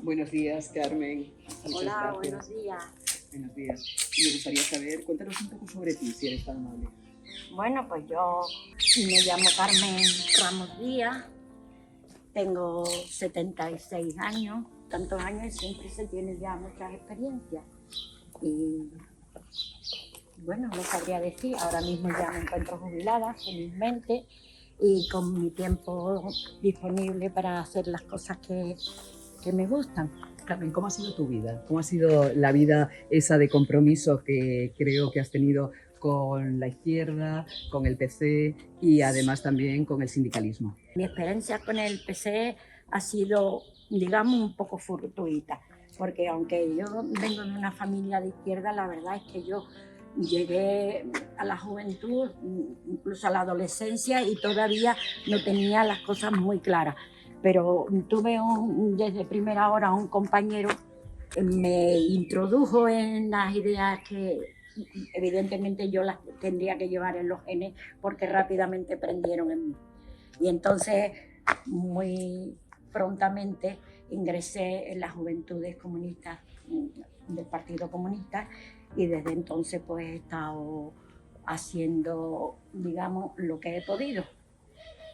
Buenos días, Carmen. Muchas Hola, gracias. buenos días. Buenos días. Me gustaría saber, cuéntanos un poco sobre ti, si eres tan amable. Bueno, pues yo me llamo Carmen Ramos Díaz, tengo 76 años, tantos años y siempre se tiene ya muchas experiencias. Y bueno, no sabría decir, ahora mismo ya me encuentro jubilada, felizmente, y con mi tiempo disponible para hacer las cosas que me gustan. Carmen, ¿cómo ha sido tu vida? ¿Cómo ha sido la vida esa de compromiso que creo que has tenido con la izquierda, con el PC y además también con el sindicalismo? Mi experiencia con el PC ha sido, digamos, un poco fortuita, porque aunque yo vengo de una familia de izquierda, la verdad es que yo llegué a la juventud, incluso a la adolescencia, y todavía no tenía las cosas muy claras. Pero tuve desde primera hora un compañero que me introdujo en las ideas que evidentemente yo las tendría que llevar en los genes, porque rápidamente prendieron en mí. Y entonces, muy prontamente, ingresé en las Juventudes Comunistas del Partido Comunista, y desde entonces pues he estado haciendo, digamos, lo que he podido.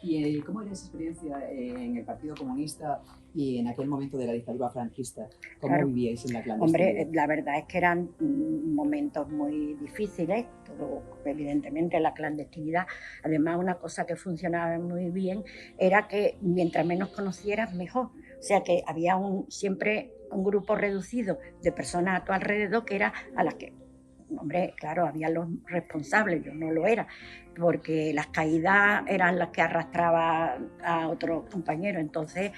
¿Y cómo era esa experiencia en el Partido Comunista y en aquel momento de la dictadura franquista? ¿Cómo Claro. vivíais en la clandestinidad? Hombre, la verdad es que eran momentos muy difíciles, todo, evidentemente la clandestinidad. Además, una cosa que funcionaba muy bien era que mientras menos conocieras, mejor. O sea que había siempre un grupo reducido de personas a tu alrededor que era a las que, hombre, claro, había los responsables, yo no lo era, porque las caídas eran las que arrastraba a otros compañeros. Entonces,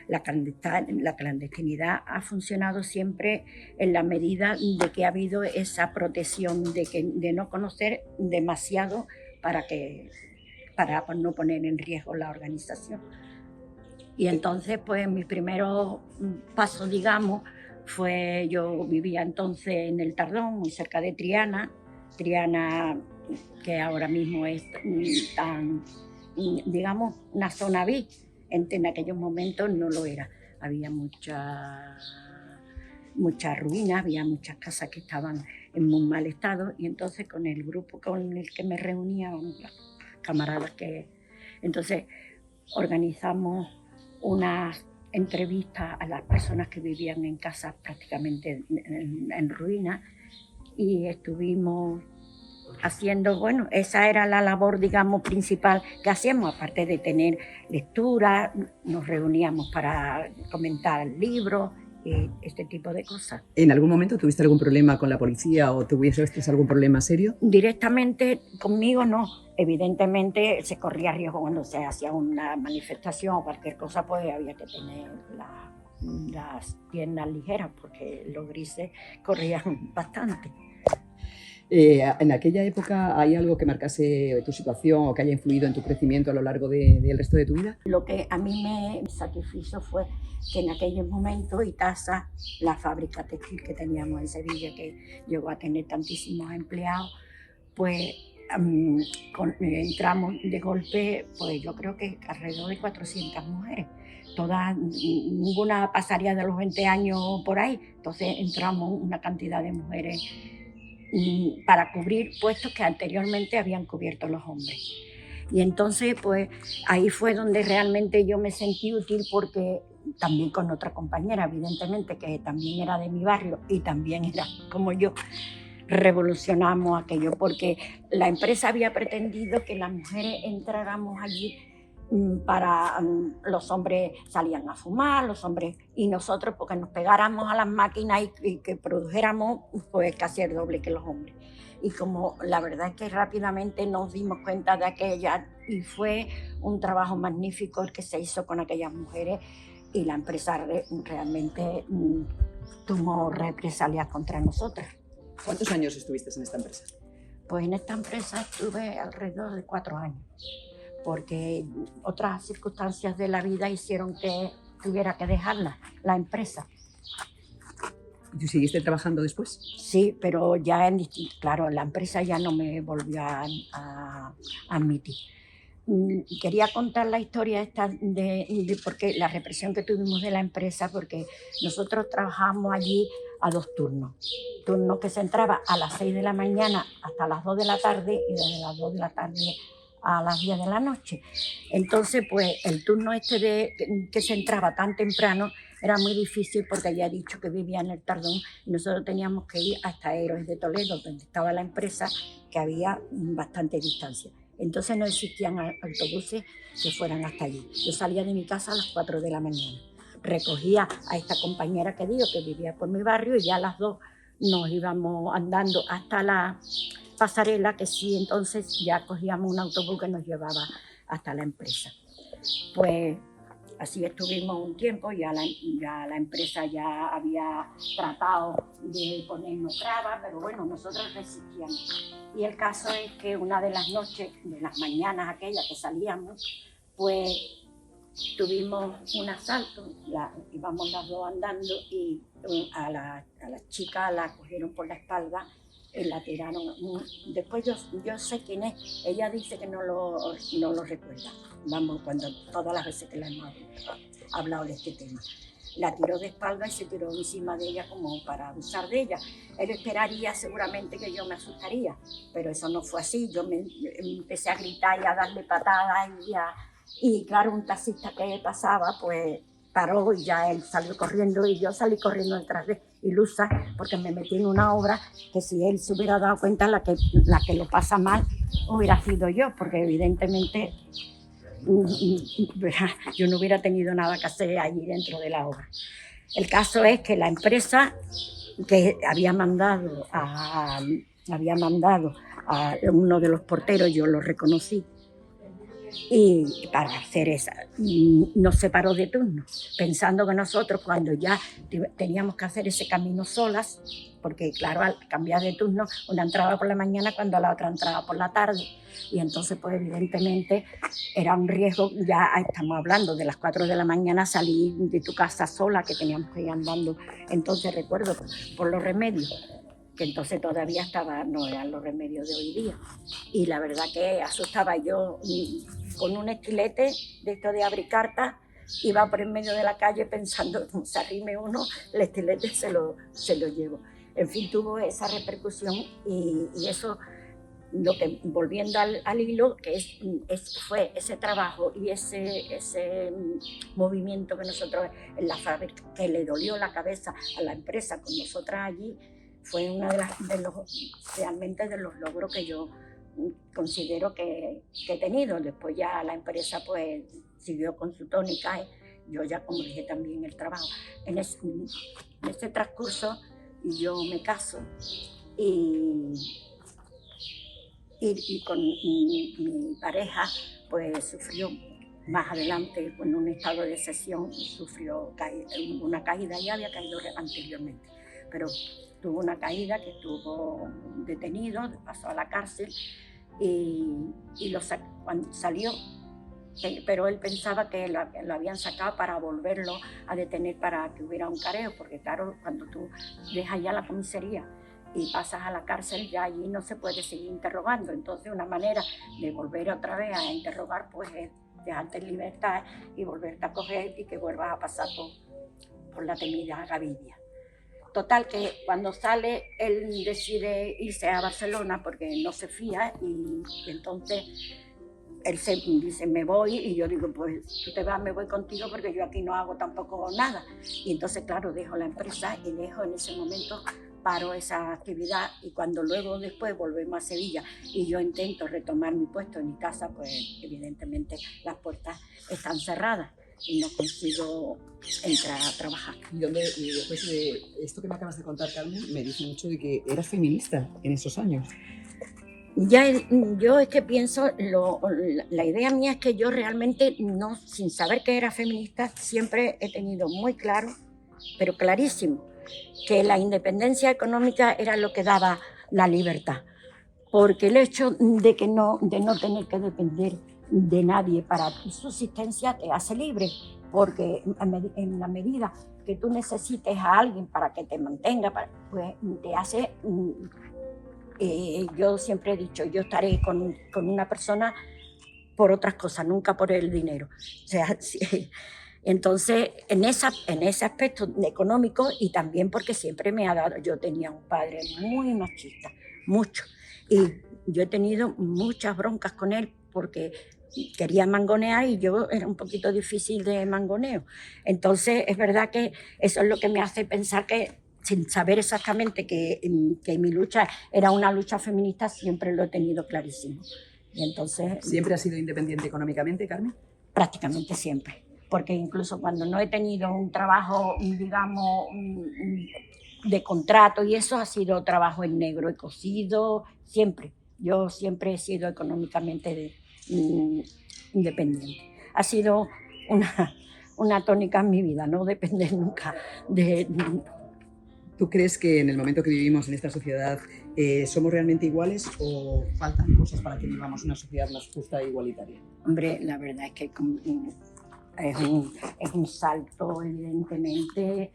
la clandestinidad ha funcionado siempre en la medida de que ha habido esa protección de no conocer demasiado para no poner en riesgo la organización. Y entonces, pues mi primer paso, digamos, yo vivía entonces en el Tardón, muy cerca de Triana, que ahora mismo es tan, digamos, una zona B. En aquellos momentos no lo era. Había muchas ruinas, había muchas casas que estaban en muy mal estado, y entonces con el grupo con el que me reunía, las camaradas entonces organizamos unas entrevistas a las personas que vivían en casas prácticamente en ruinas, y estuvimos haciendo, bueno, esa era la labor, digamos, principal que hacíamos, aparte de tener lectura, nos reuníamos para comentar libros, este tipo de cosas. ¿En algún momento tuviste algún problema con la policía o tuviste algún problema serio? Directamente conmigo no. Evidentemente se corría riesgo cuando se hacía una manifestación o cualquier cosa, pues había que tener las piernas ligeras, porque los grises corrían bastante. ¿En aquella época hay algo que marcase tu situación o que haya influido en tu crecimiento a lo largo del resto de tu vida? Lo que a mí me satisfizo fue que en aquellos momentos Itasa, la fábrica textil que teníamos en Sevilla, que llegó a tener tantísimos empleados, pues entramos de golpe, pues yo creo que alrededor de 400 mujeres. Todas, ninguna pasaría de los 20 años por ahí. Entonces entramos una cantidad de mujeres para cubrir puestos que anteriormente habían cubierto los hombres. Y entonces, pues ahí fue donde realmente yo me sentí útil, porque también con otra compañera, evidentemente, que también era de mi barrio y también era como yo, revolucionamos aquello, porque la empresa había pretendido que las mujeres entráramos allí para los hombres salían a fumar, los hombres, y nosotros porque nos pegáramos a las máquinas y que produjéramos pues casi el doble que los hombres. Y como la verdad es que rápidamente nos dimos cuenta de aquella, y fue un trabajo magnífico el que se hizo con aquellas mujeres, y la empresa realmente tomó represalias contra nosotras. ¿Cuántos años estuviste en esta empresa? Pues en esta empresa estuve alrededor de 4 años, porque otras circunstancias de la vida hicieron que tuviera que dejar la empresa. ¿Y tú seguiste trabajando después? Sí, pero ya claro, la empresa ya no me volvió a admitir. quería contar la historia esta de porque la represión que tuvimos de la empresa, porque nosotros trabajamos allí a 2 turnos. Turno que se entraba a las 6 de la mañana hasta las 2 de la tarde y desde las 2 de la tarde a las 10 de la noche. Entonces, pues el turno que se entraba tan temprano era muy difícil porque ya he dicho que vivía en el Tardón y nosotros teníamos que ir hasta Héroes de Toledo, donde estaba la empresa, que había bastante distancia. Entonces no existían autobuses que fueran hasta allí. Yo salía de mi casa a las 4 de la mañana. Recogía a esta compañera que digo, que vivía por mi barrio, y ya a las 2 nos íbamos andando hasta la pasarela, que sí, entonces ya cogíamos un autobús que nos llevaba hasta la empresa. Pues así estuvimos un tiempo, ya la empresa ya había tratado de ponernos trabas, pero bueno, nosotros resistíamos. Y el caso es que una de las noches, de las mañanas aquellas que salíamos, pues tuvimos un asalto, íbamos las dos andando y a la chica la cogieron por la espalda y la tiraron. Después yo sé quién es, ella dice que no lo recuerda, vamos, todas las veces que le hemos hablado de este tema. La tiró de espalda y se tiró encima de ella como para abusar de ella. Él esperaría seguramente que yo me asustaría, pero eso no fue así. Yo me empecé a gritar y a darle patadas y claro, un taxista que pasaba, pues paró y ya él salió corriendo y yo salí corriendo detrás de ilusa porque me metí en una obra que si él se hubiera dado cuenta, la que lo pasa mal hubiera sido yo, porque evidentemente yo no hubiera tenido nada que hacer allí dentro de la obra. El caso es que la empresa que había mandado a uno de los porteros, yo lo reconocí, y para hacer esa, nos separó de turno, pensando que nosotros cuando ya teníamos que hacer ese camino solas, porque claro, al cambiar de turno, una entraba por la mañana cuando la otra entraba por la tarde, y entonces pues evidentemente era un riesgo. Ya estamos hablando de las 4 de la mañana, salir de tu casa sola, que teníamos que ir andando. Entonces recuerdo por los remedios, que entonces todavía no eran los remedios de hoy día, y la verdad que asustaba. Yo con un estilete de esto de abrir cartas iba por en medio de la calle pensando, como se arrime uno, el estilete se lo llevo. En fin, tuvo esa repercusión y eso, lo que, volviendo al hilo, que fue ese trabajo y ese movimiento que nosotros en la fábrica, que le dolió la cabeza a la empresa con nosotras allí, fue uno realmente de los logros que yo considero que he tenido. Después ya la empresa pues siguió con su tónica, yo ya, como dije, también el trabajo. En ese transcurso yo me caso y con mi pareja pues sufrió más adelante, en un estado de sesión, sufrió una caída, ya había caído anteriormente, pero tuvo una caída, que estuvo detenido, pasó a la cárcel y cuando salió, pero él pensaba que lo habían sacado para volverlo a detener, para que hubiera un careo, porque claro, cuando tú dejas ya la comisaría y pasas a la cárcel, ya allí no se puede seguir interrogando. Entonces una manera de volver otra vez a interrogar pues es dejarte en libertad y volverte a coger y que vuelvas a pasar por la temida Gavidia. Total, que cuando sale él decide irse a Barcelona porque no se fía, y entonces él dice, me voy, y yo digo, pues tú te vas, me voy contigo, porque yo aquí no hago tampoco nada. Y entonces, claro, dejo la empresa y dejo en ese momento, paro esa actividad, y cuando luego después volvemos a Sevilla y yo intento retomar mi puesto en mi casa, pues evidentemente las puertas están cerradas y no consigo entrar a trabajar. Y después de esto que me acabas de contar, Carmen, me dice mucho de que eras feminista en esos años. Yo es que pienso, la idea mía es que yo realmente, no, sin saber que era feminista, siempre he tenido muy claro, pero clarísimo, que la independencia económica era lo que daba la libertad, porque el hecho de no tener que depender de nadie para tu subsistencia te hace libre, porque en la medida que tú necesites a alguien para que te mantenga, pues te hace... yo siempre he dicho, yo estaré con una persona por otras cosas, nunca por el dinero. O sea, sí. Entonces, en ese aspecto económico y también porque siempre me ha dado, yo tenía un padre muy machista, mucho, y yo he tenido muchas broncas con él porque quería mangonear y yo era un poquito difícil de mangoneo. Entonces, es verdad que eso es lo que me hace pensar que, sin saber exactamente que mi lucha era una lucha feminista, siempre lo he tenido clarísimo. Y entonces, ¿Siempre has sido independiente económicamente, Carmen? prácticamente siempre. Porque incluso cuando no he tenido un trabajo, digamos, de contrato y eso ha sido trabajo en negro, he cosido, siempre. Yo siempre he sido económicamente independiente. Ha sido una tónica en mi vida, no depender nunca de... ¿Tú crees que en el momento que vivimos en esta sociedad somos realmente iguales o faltan cosas para que vivamos una sociedad más justa e igualitaria? Hombre, la verdad es que es un salto evidentemente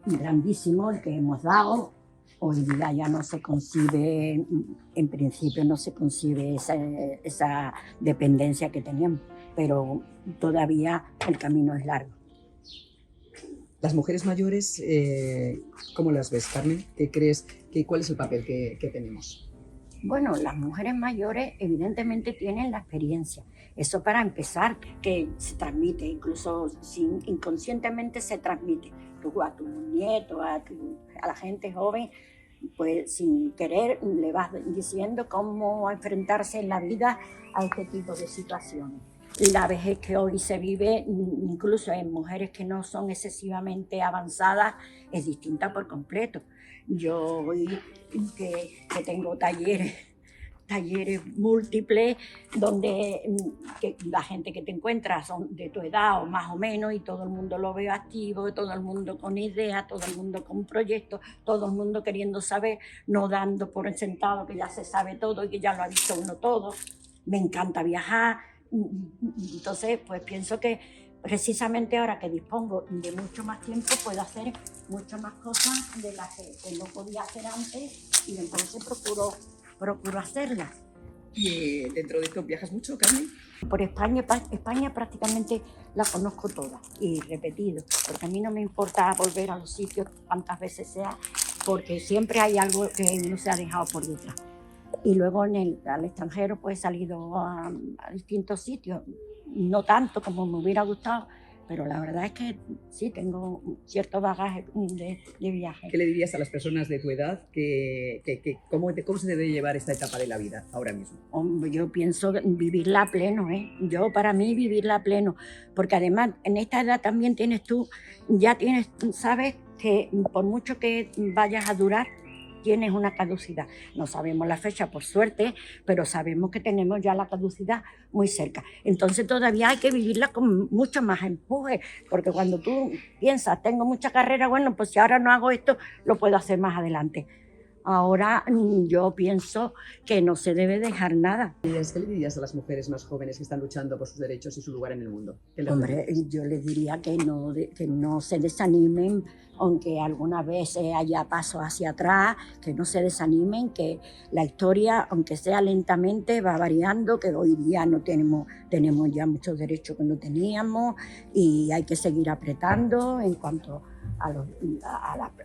grandísimo el que hemos dado. Hoy día ya no se concibe, en principio no se concibe esa dependencia que teníamos, pero todavía el camino es largo. Las mujeres mayores, ¿cómo las ves, Carmen? ¿Qué crees? ¿Cuál es el papel que tenemos? Bueno, las mujeres mayores evidentemente tienen la experiencia. Eso para empezar, que se transmite, incluso inconscientemente se transmite. Tú a tus nietos, a la gente joven, pues sin querer le vas diciendo cómo enfrentarse en la vida a este tipo de situaciones. La vejez que hoy se vive, incluso en mujeres que no son excesivamente avanzadas, es distinta por completo. Yo hoy que tengo talleres múltiples, donde la gente que te encuentras son de tu edad o más o menos, y todo el mundo lo ve activo, todo el mundo con ideas, todo el mundo con proyectos, todo el mundo queriendo saber, no dando por sentado que ya se sabe todo y que ya lo ha visto uno todo. Me encanta viajar. Entonces, pues pienso que precisamente ahora que dispongo de mucho más tiempo, puedo hacer mucho más cosas de las que no podía hacer antes, y entonces procuro hacerlas. ¿Y dentro de esto viajas mucho, Carmen? Por España prácticamente la conozco toda y repetido, porque a mí no me importa volver a los sitios cuantas veces sea, porque siempre hay algo que no se ha dejado por detrás. Y luego al extranjero pues he salido a distintos sitios, no tanto como me hubiera gustado, pero la verdad es que sí, tengo cierto bagaje de viaje. ¿Qué le dirías a las personas de tu edad cómo se debe llevar esta etapa de la vida ahora mismo? Hombre, yo pienso vivirla a pleno, para mí vivirla a pleno, porque además en esta edad también sabes que por mucho que vayas a durar, tienes una caducidad. No sabemos la fecha, por suerte, pero sabemos que tenemos ya la caducidad muy cerca. Entonces todavía hay que vivirla con mucho más empuje, porque cuando tú piensas, tengo mucha carrera, bueno, pues si ahora no hago esto, lo puedo hacer más adelante. Ahora yo pienso que no se debe dejar nada. ¿Qué le dirías a las mujeres más jóvenes que están luchando por sus derechos y su lugar en el mundo? Hombre, yo les diría que no se desanimen, aunque alguna vez haya pasos hacia atrás, que no se desanimen, que la historia, aunque sea lentamente, va variando, que hoy día no tenemos ya muchos derechos que no teníamos, y hay que seguir apretando en cuanto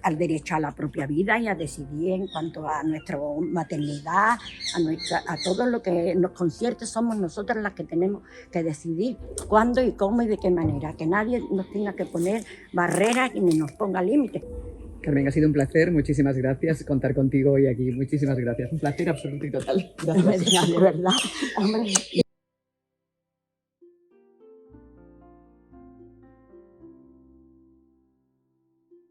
al derecho a la propia vida y a decidir en cuanto a nuestra maternidad, a todo lo que nos concierne. Somos nosotras las que tenemos que decidir cuándo y cómo y de qué manera, que nadie nos tenga que poner barreras y ni nos ponga límites. Carmen, ha sido un placer, muchísimas gracias contar contigo hoy aquí, muchísimas gracias, un placer absoluto y total. Gracias. De verdad, hombre.